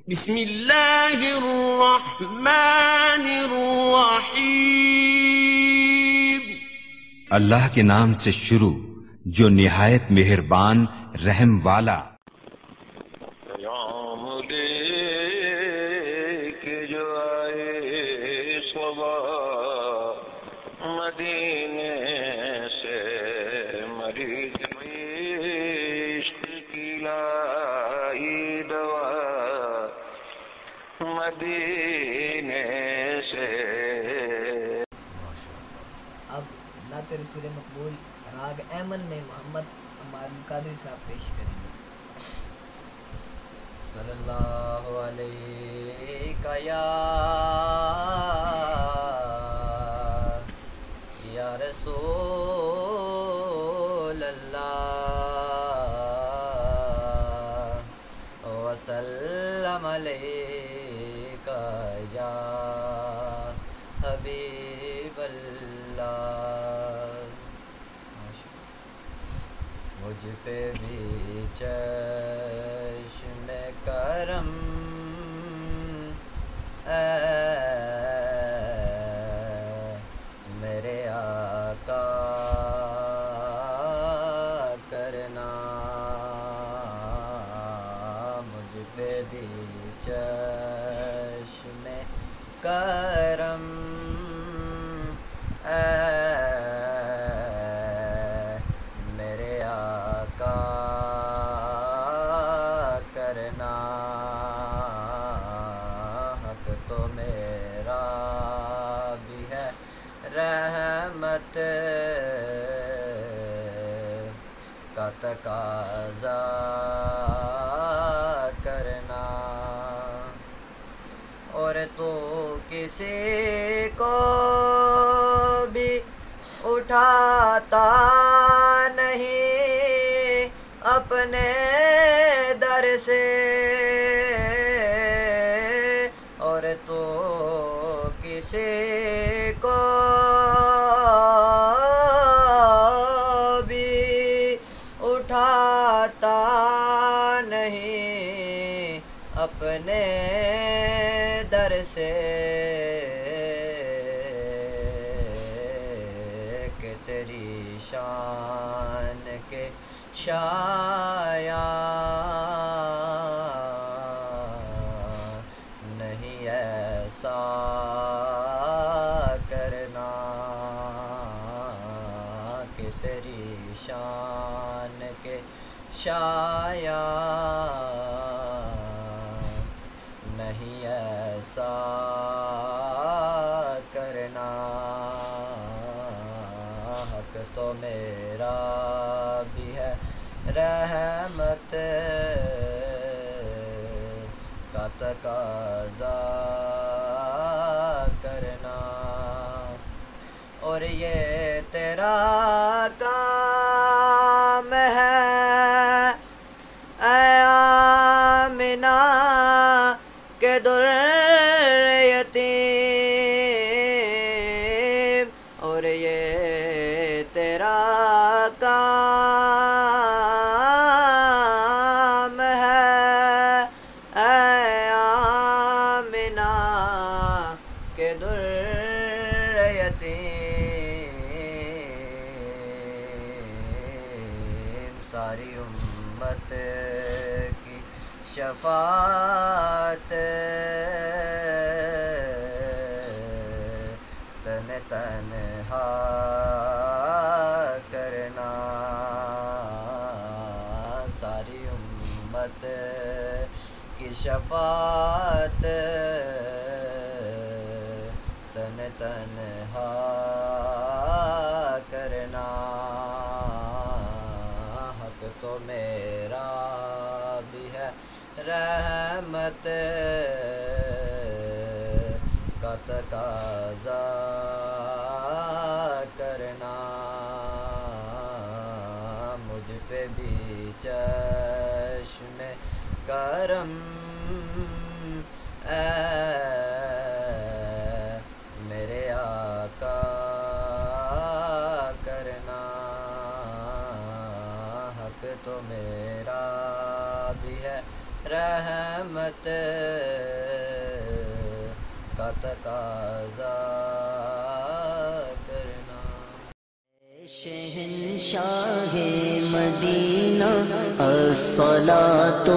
بسم اللہ الرحمن الرحیم۔ اللہ کے نام سے شروع جو نہایت مہربان رحم والا۔ پیام دے کے جو آئے صبح مدینے سے، مریض عشق کی لائی دوا مدینے سے۔ اب نعت رسول مقبول راگ ایمن میں محمد عمار القادری صاحب پیش کریں گے۔ صلی اللہ علیہ یا رسول اللہ، وسلم علیک یا حبیب اللہ۔ مجھ پہ بھی چشم کرم اے میرے آقا کرنا، مجھ پہ بھی چشم کرم اے میرے آقا کرنا، حق تو میرا بھی ہے رحمت کا تقاضا کرنا، اور تو کسی کو بھی اٹھاتا نہیں اپنے در سے، اور تو کسی کو بھی اٹھاتا نہیں اپنے در سے، کہ تیری شان کے شایان نہیں ایسا کرنا، کہ تیری شان کے شایان نہیں ایسا کرنا، حق تو میرا بھی ہے رحمت کا تقاضا کرنا، اور یہ تیرا کام ہے اے آمنہ کے در یتیم، اور یہ تیرا کام ہے اے آمنہ کے در یتیم، ساری امت کی شفاعت تنہا کرنا، ساری امت کی شفاعت تنہا کرنا، حق تو میرا بھی ہے رحمت کا تقاضا کرنا، مجھ پہ بھی چشم کرم اے میرے آقا کرنا، حق تو میرا بھی ہے رحمت رحمت کا تقاضا کرنا۔ شہنشاہ مدینہ الصلاۃ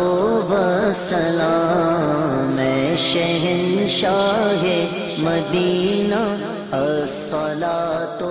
والسلام، شہنشاہ مدینہ الصلاۃ